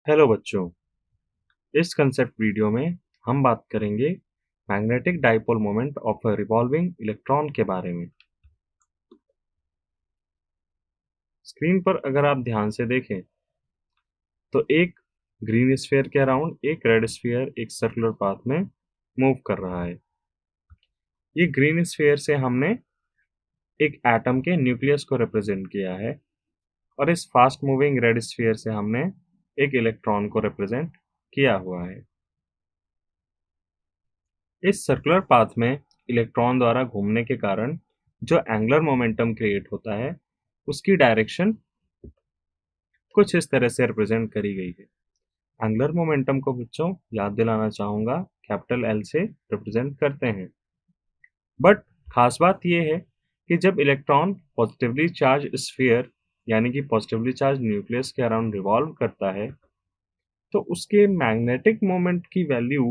Hello बच्चों, इस concept video में हम बात करेंगे magnetic dipole moment of a revolving electron के बारे में। स्क्रीन पर अगर आप ध्यान से देखें तो एक ग्रीन स्फीयर के अराउंड एक रेड स्फीयर एक सर्कुलर पाथ में मूव कर रहा है। ये ग्रीन स्फीयर से हमने एक एटम के न्यूक्लियस को रिप्रेजेंट किया है और इस फास्ट मूविंग रेड स्फीयर से हमने एक इलेक्ट्रॉन को रिप्रेजेंट किया हुआ है। इस सर्कुलर पाथ में इलेक्ट्रॉन द्वारा घूमने के कारण जो एंगुलर मोमेंटम क्रिएट होता है उसकी डायरेक्शन कुछ इस तरह से रिप्रेजेंट करी गई है। एंगुलर मोमेंटम को बच्चों याद दिलाना चाहूंगा, कैपिटल एल से रिप्रेजेंट करते हैं। बट खास बात यह है कि जब इलेक्ट्रॉन पॉजिटिवली चार्ज स्फीयर यानी कि पॉजिटिवली चार्ज न्यूक्लियस के अराउंड रिवॉल्व करता है तो उसके मैग्नेटिक मोमेंट की वैल्यू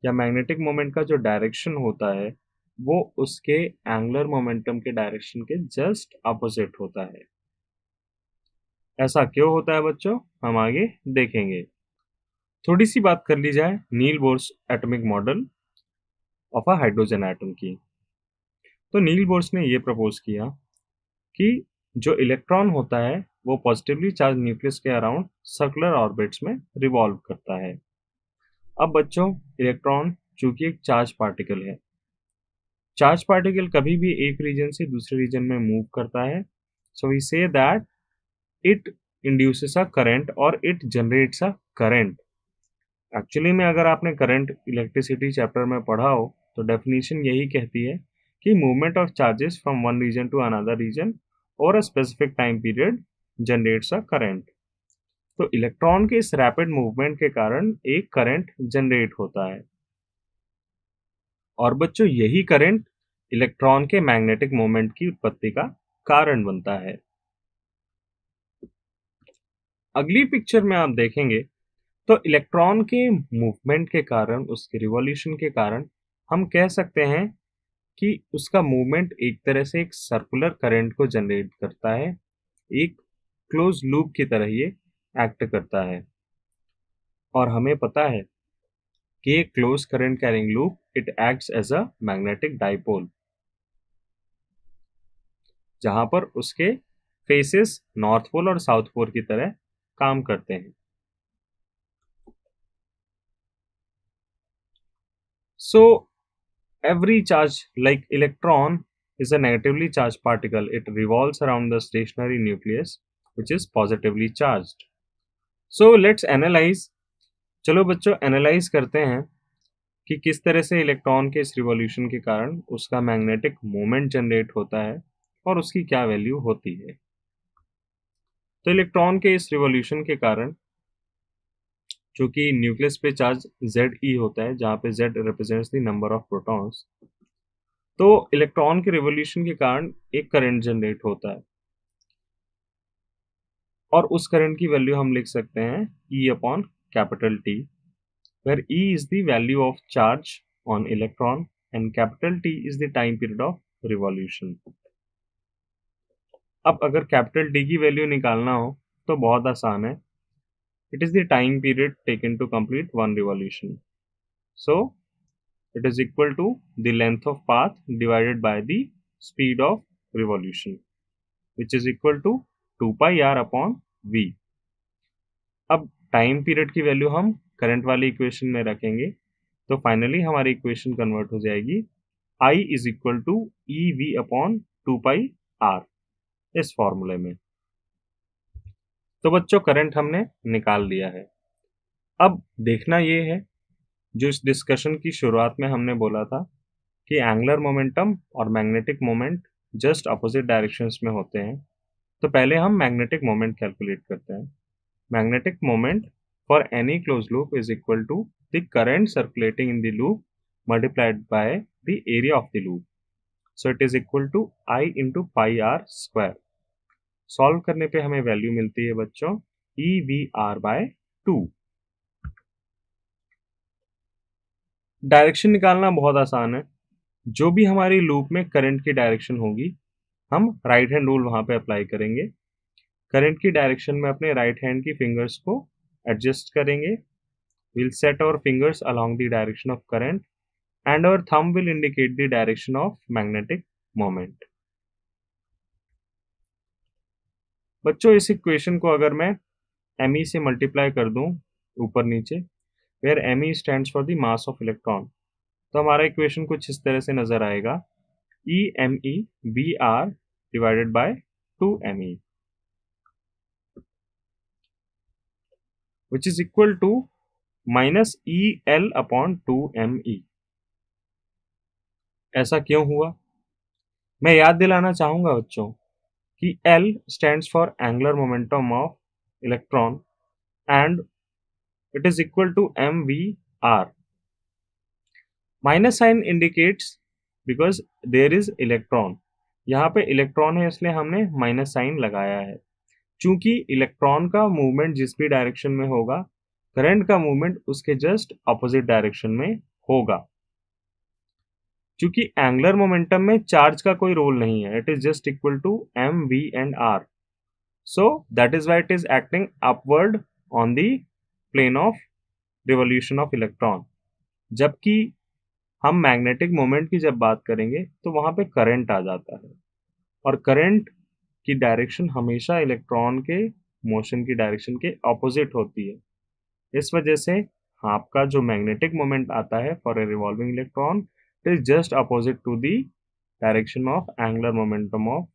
या मैग्नेटिक मोमेंट का जो डायरेक्शन होता है वो उसके एंगुलर मोमेंटम के डायरेक्शन के जस्ट अपोजिट होता है। ऐसा क्यों होता है बच्चों, हम आगे देखेंगे। थोड़ी सी बात कर ली जाए Niels Bohr's atomic model of a hydrogen atom की। तो नील बोर्स ने ये प्रपोज किया कि जो इलेक्ट्रॉन होता है वो पॉजिटिवली चार्ज न्यूक्लियस के अराउंड सर्कुलर ऑर्बिट्स में रिवॉल्व करता है। अब बच्चों, इलेक्ट्रॉन चूंकि एक चार्ज पार्टिकल है, चार्ज पार्टिकल कभी भी एक रीजन से दूसरे रीजन में मूव करता है, so we say that it induces a current और it generates a current. Actually में अगर आपने करंट इलेक्ट्रिसिटी चैप्टर में पढ़ा हो तो डेफिनेशन यही कहती है कि movement of charges from one region to another region और a specific time period generates a current. तो इलेक्ट्रॉन के इस रैपिड मूवमेंट के कारण एक करंट जनरेट होता है और बच्चों यही करंट इलेक्ट्रॉन के मैग्नेटिक मोमेंट की उत्पत्ति का कारण बनता है। अगली पिक्चर में आप देखेंगे तो इलेक्ट्रॉन के मूवमेंट के कारण, उसके रिवॉल्यूशन के कारण हम कह सकते हैं कि उसका मूवमेंट एक तरह से एक सर्कुलर करंट को जनरेट करता है, एक क्लोज लूप की तरह ये एक्ट करता है। और हमें पता है कि एक close current carrying loop it acts as a magnetic dipole, जहां पर उसके फेसेस नॉर्थ पोल और साउथ पोल की तरह काम करते हैं। सो every charge like electron is a negatively charged particle. It revolves around the stationary nucleus which is positively charged. So let's analyze. चलो बच्चों एनालाइज करते हैं कि किस तरह से इलेक्ट्रॉन के इस रिवॉल्यूशन के कारण उसका मैग्नेटिक मोमेंट जनरेट होता है और उसकी क्या वैल्यू होती है। तो इलेक्ट्रॉन के इस रिवॉल्यूशन के कारण चूंकि न्यूक्लियस पे चार्ज Ze होता है, जहाँ पे Z represents the number of protons, तो इलेक्ट्रॉन के रिवॉल्यूशन के कारण एक करंट जनरेट होता है और उस करंट की वैल्यू हम लिख सकते हैं E upon capital T, where E is the value of charge on electron and capital T is the time period of revolution. अब अगर कैपिटल T की वैल्यू निकालना हो तो बहुत आसान है। It is the time period taken to complete one revolution. So it is equal to the length of path divided by the speed of revolution, which is equal to 2 pi r upon v. अब time period की value हम current वाली equation में रखेंगे तो finally हमारी equation convert हो जाएगी I is equal to E V upon 2 pi R, इस फॉर्मूले में। तो बच्चों करंट हमने निकाल लिया है। अब देखना ये है, जो इस डिस्कशन की शुरुआत में हमने बोला था कि एंगुलर मोमेंटम और magnetic moment just opposite directions में होते हैं, तो पहले हम मैग्नेटिक मोमेंट कैलकुलेट करते हैं। Magnetic moment for any closed loop is equal to the current circulating in the loop multiplied by the area of the loop. So it is equal to I into pi r square. Solve करने पे हमें value मिलती है बच्चों E V R by 2। Direction निकालना बहुत आसान है। जो भी हमारी लूप में करंट की डायरेक्शन होगी हम राइट हैंड रूल वहां पे अप्लाई करेंगे। करंट की डायरेक्शन में अपने राइट हैंड की फिंगर्स को एडजस्ट करेंगे. Will set our fingers along the direction of current and our thumb will indicate the direction of magnetic moment. बच्चों इस इक्वेशन को अगर मैं me से मल्टीप्लाई कर दूं ऊपर नीचे, where me stands for the mass of electron, तो हमारा इक्वेशन कुछ इस तरह से नजर आएगा. E VR divided by 2me, which is equal to minus EL upon 2me. ऐसा क्यों हुआ? मैं याद दिलाना चाहूंगा बच्चों कि L stands for angular momentum of electron and it is equal to mvr. Minus sign indicates because there is electron. यहाँ पे इलेक्ट्रॉन है इसलिए हमने माइनस साइन लगाया है. चूंकि इलेक्ट्रॉन का मूवमेंट जिस भी डायरेक्शन में होगा, करंट का मूवमेंट उसके जस्ट अपोजिट डायरेक्शन में होगा. चूंकि एंगुलर मोमेंटम में चार्ज का कोई रोल नहीं है, it is just equal to M V and R. So that is why it is acting upward on the plane of revolution of electron. जबकि हम मैग्नेटिक मोमेंट की जब बात करेंगे तो वहां पे करंट आ जाता है, और करंट की डायरेक्शन हमेशा इलेक्ट्रॉन के मोशन की डायरेक्शन के ऑपोजिट होती है. इस वजह से आपका जो मैग्नेटिक मोमेंट आता है for a revolving electron, it is just opposite to the direction of angular momentum of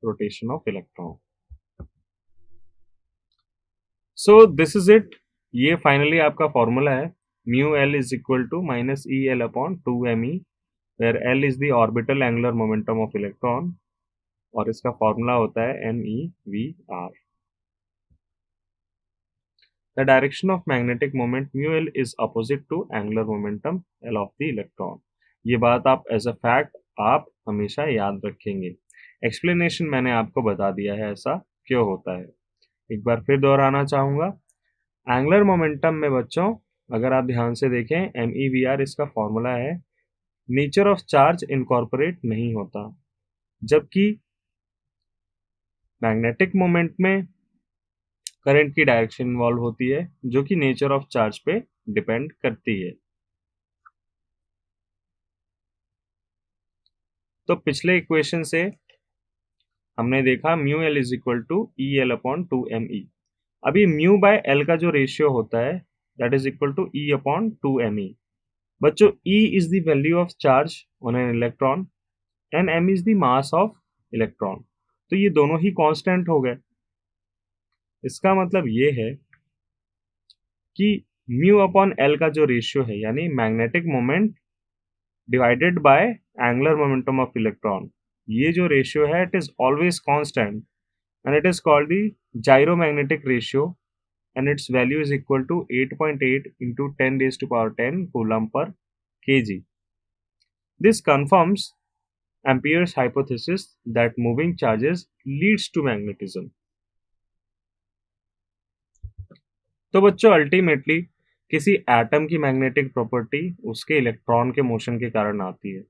rotation of electron. So this is it. ये फाइनली आपका फॉर्मूला है. mu L is equal to minus EL upon 2me, where L is the orbital angular momentum of electron, और इसका formula होता है MEVR. The direction of magnetic moment mu L is opposite to angular momentum L of the electron. ये बात आप as a fact आप हमेशा याद रखेंगे. एक्सप्लेनेशन मैंने आपको बता दिया है ऐसा क्यों होता है. एक बार फिर दोहराना चाहूंगा. एंगुलर मोमेंटम में बच्चों अगर आप ध्यान से देखें, MEVR इसका फॉर्मूला है. नेचर ऑफ चार्ज इनकॉर्पोरेट नहीं होता, जबकि मैग्नेटिक मोमेंट में करंट की डायरेक्शन इन्वॉल्व होती है जो कि नेचर ऑफ चार्ज पे डिपेंड करती है. तो पिछले इक्वेशन से हमने देखा mu L is equal to E L upon 2me. अभी म्यू बाय एल का जो रेशियो होता है that is equal to E upon 2me. बच्चों E is the value of charge on an electron and m is the mass of electron. तो ये दोनों ही constant हो गए. इसका मतलब ये है कि म्यू अपॉन एल का जो रेशियो है, यानी magnetic moment divided by angular momentum of electron, ये जो रेशियो है it is always constant and it is called the gyromagnetic ratio, and its value is equal to 8.8 into 10 raised to power 10 coulomb per kg. This confirms Ampere's hypothesis that moving charges leads to magnetism. तो बच्चों ultimately किसी atom की magnetic property उसके electron के motion के कारण आती है.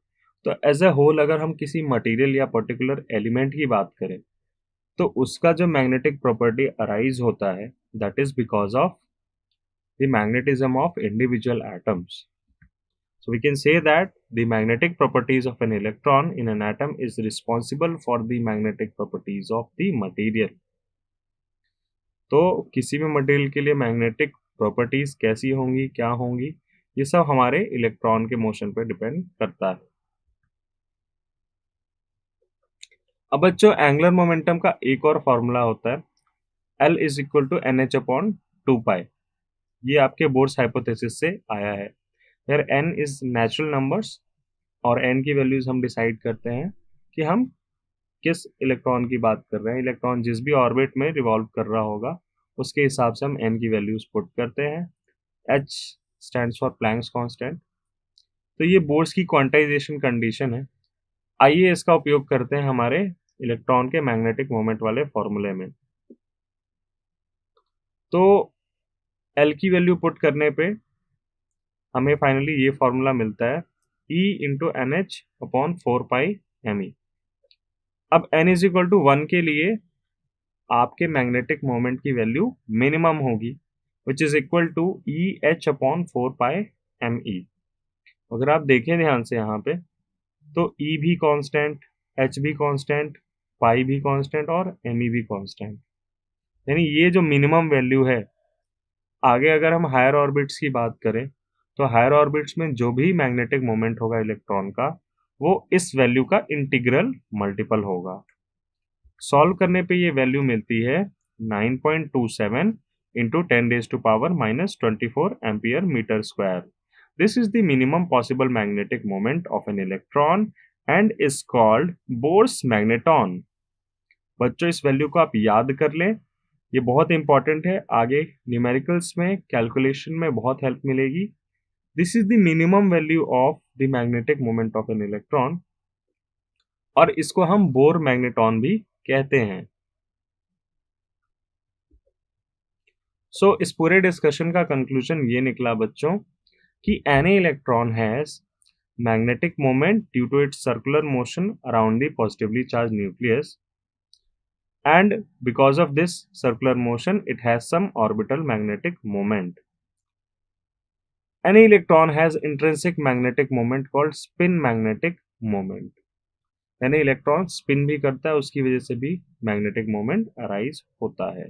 तो एज अ होल अगर हम किसी मटेरियल या पर्टिकुलर एलिमेंट की बात करें तो उसका जो मैग्नेटिक प्रॉपर्टी अराइज होता है that is because of the magnetism of individual atoms. So we can say that the magnetic properties of an electron in an atom is responsible for the magnetic properties of the material. तो किसी भी material के लिए magnetic properties कैसी होंगी, क्या होंगी, ये सब हमारे इलेक्ट्रॉन के मोशन पर डिपेंड करता है. अब बच्चों एंगुलर मोमेंटम का एक और फॉर्मूला होता है L is equal to NH upon 2π. ये आपके बोर्ड्स हाइपोथेसिस से आया है, where n is natural numbers और n की वैल्यूज हम डिसाइड करते हैं कि हम किस इलेक्ट्रॉन की बात कर रहे हैं. इलेक्ट्रॉन जिस भी ऑर्बिट में रिवॉल्व कर रहा होगा उसके हिसाब से हम n की वैल्यूज पुट करते हैं. H stands for Planck's constant. तो ये बोर्ड्स की क्वांटाइजेशन कंडीशन है. आइए इसका उपयोग करते हैं हमारे इलेक्ट्रॉन के मैग्नेटिक मोमेंट वाले फॉर्मूले में. तो L की वैल्यू पुट करने पे हमें फाइनली ये फॉर्मूला मिलता है E into N H upon 4πme. अब n इज इक्वल टू 1 के लिए आपके मैग्नेटिक मोमेंट की वैल्यू मिनिमम होगी, which is equal to E H upon 4πme। अगर आप देखें ध्यान से यहाँ पे, तो ई भी कांस्टेंट, एच भी कांस्टेंट, पाई भी कांस्टेंट और एम ई भी कांस्टेंट। यानी ये जो मिनिमम वैल्यू है, आगे अगर हम हायर ऑर्बिट्स की बात करें तो हायर ऑर्बिट्स में जो भी मैग्नेटिक मोमेंट होगा इलेक्ट्रॉन का, वो इस वैल्यू का इंटीग्रल मल्टीपल होगा। सॉल्व करने पे ये वैल्यू मिलती है 9.27 into 10⁻⁻24 ampere metre square. This is the minimum possible magnetic moment of an electron and is called Bohr's magneton। बच्चों इस वैल्यू को आप याद कर लें, ये बहुत इंपॉर्टेंट है, आगे न्यूमेरिकल्स में कैलकुलेशन में बहुत हेल्प मिलेगी। This is the minimum value of the magnetic moment of an electron, और इसको हम बोर मैग्नेटॉन भी कहते हैं। सो इस पूरे डिस्कशन का कंक्लूजन ये निकला बच्चों कि any electron has magnetic moment due to its circular motion around the positively charged nucleus, and because of this circular motion it has some orbital magnetic moment. Any electron has intrinsic magnetic moment called spin magnetic moment। यानी electron spin भी करता है, उसकी वजह से भी magnetic moment arise होता है।